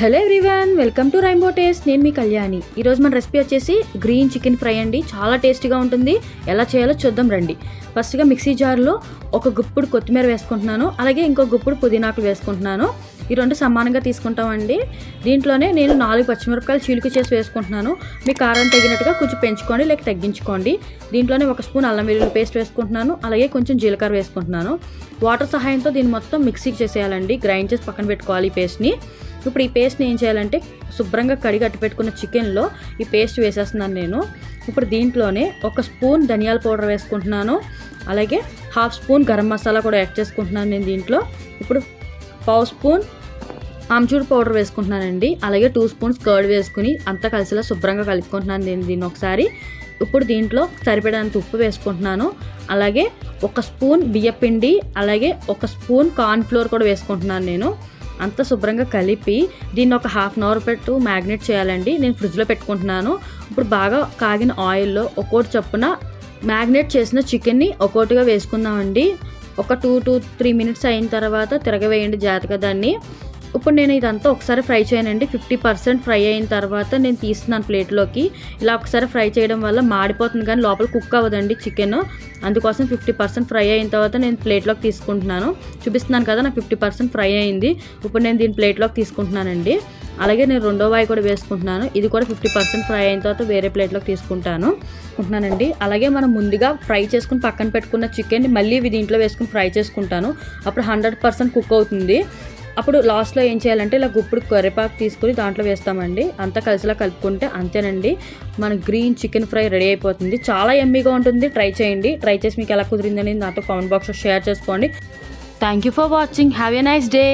Hello everyone, welcome to rainbow taste. నేను మీ కళ్యాణి. ఈరోజు మన రెసిపీ వచ్చేసి గ్రీన్ చికెన్ ఫ్రై అండి. చాలా టేస్టీగా ఉంటుంది. ఎలా చేయాలో చూద్దాం రండి. ఫస్ట్గా మిక్సీ జార్లో ఒక గుప్పుడు కొత్తిమీర వేసుకుంటున్నాను, అలాగే ఇంకో గుప్పుడు పుదీనాకులు వేసుకుంటున్నాను. ఈ రెండు సమానంగా తీసుకుంటామండి. దీంట్లోనే నేను 4 పచ్చిమిరపకాయలు చీలిక చేసి వేసుకుంటున్నాను. మీ కారం తగినట్టుగా కొంచెం పెంచుకోండి లేక తగ్గించుకోండి. దీంట్లోనే 1 స్పూన్ అల్లం వెల్లుల్లి పేస్ట్ వేసుకుంటున్నాను, అలాగే కొంచెం జీలకర్ర వేసుకుంటున్నాను. వాటర్ సహాయంతో దీన్ని మొత్తం మిక్సీకి చేసేయాలండి. గ్రైండ్ చేసి పక్కన పెట్టుకోవాలి ఈ పేస్ట్ని. ఇప్పుడు ఈ పేస్ట్ని ఏం చేయాలంటే శుభ్రంగా కడిగి అట్టు పెట్టుకున్న చికెన్లో ఈ పేస్ట్ వేసేస్తున్నాను నేను. ఇప్పుడు దీంట్లోనే 1 స్పూన్ ధనియాల పౌడర్ వేసుకుంటున్నాను, అలాగే 1/2 స్పూన్ గరం మసాలా కూడా యాడ్ చేసుకుంటున్నాను నేను దీంట్లో. ఇప్పుడు 1/2 స్పూన్ ఆమ్చూర్ పౌడర్ వేసుకుంటున్నానండి, అలాగే 2 స్పూన్స్ కర్డ్ వేసుకుని అంతా కలిసిలా శుభ్రంగా కలుపుకుంటున్నాను నేను దీన్ని ఒకసారి. ఇప్పుడు దీంట్లో సరిపడేంత ఉప్పు వేసుకుంటున్నాను, అలాగే 1 స్పూన్ బియ్యపిండి, అలాగే 1 స్పూన్ కార్న్ ఫ్లోర్ కూడా వేసుకుంటున్నాను నేను. అంతా శుభ్రంగా కలిపి దీన్ని ఒక 1/2 అవర్ పెట్టు మ్యాగ్నేట్ చేయాలండి. నేను ఫ్రిడ్జ్లో పెట్టుకుంటున్నాను. ఇప్పుడు బాగా కాగిన ఆయిల్లో ఒక్కోటి చొప్పున మ్యాగ్నేట్ చేసిన చికెన్ని ఒక్కోటిగా వేసుకుందామండి. ఒక 2 to 3 మినిట్స్ అయిన తర్వాత తిరగవేయండి జాగ్రత్తగా దాన్ని. ఇప్పుడు నేను ఇదంతా ఒకసారి ఫ్రై చేయనండి. 50% ఫ్రై అయిన తర్వాత నేను తీస్తున్నాను ప్లేట్లోకి. ఇలా ఒకసారి ఫ్రై చేయడం వల్ల మాడిపోతుంది కానీ లోపల కుక్ అవ్వదండి చికెన్. అందుకోసం 50% ఫ్రై అయిన తర్వాత నేను ప్లేట్లోకి తీసుకుంటున్నాను. చూపిస్తున్నాను కదా, నాకు 50% ఫ్రై అయింది. ఇప్పుడు నేను దీని ప్లేట్లోకి తీసుకుంటున్నానండి. అలాగే నేను రెండో వాయి కూడా వేసుకుంటున్నాను. ఇది కూడా 50% ఫ్రై అయిన తర్వాత వేరే ప్లేట్లోకి తీసుకుంటున్నానండి. అలాగే మనం ముందుగా ఫ్రై చేసుకుని పక్కన పెట్టుకున్న చికెన్ని మళ్ళీ దీంట్లో వేసుకుని ఫ్రై చేసుకుంటాను. అప్పుడు 100% కుక్ అవుతుంది. అప్పుడు లాస్ట్లో ఏం చేయాలంటే ఇలా గుప్పుడు కరివేపాకు తీసుకుని దాంట్లో వేస్తామండి. అంతా కలిసిలా కలుపుకుంటే అంతేనండి, మన గ్రీన్ చికెన్ ఫ్రై రెడీ అయిపోతుంది. చాలా యమ్మీగా ఉంటుంది. ట్రై చేయండి. ట్రై చేసి మీకు ఎలా కుదిరిందని నాతో కామెంట్ బాక్స్లో షేర్ చేసుకోండి. Thank you for watching. Have a nice day.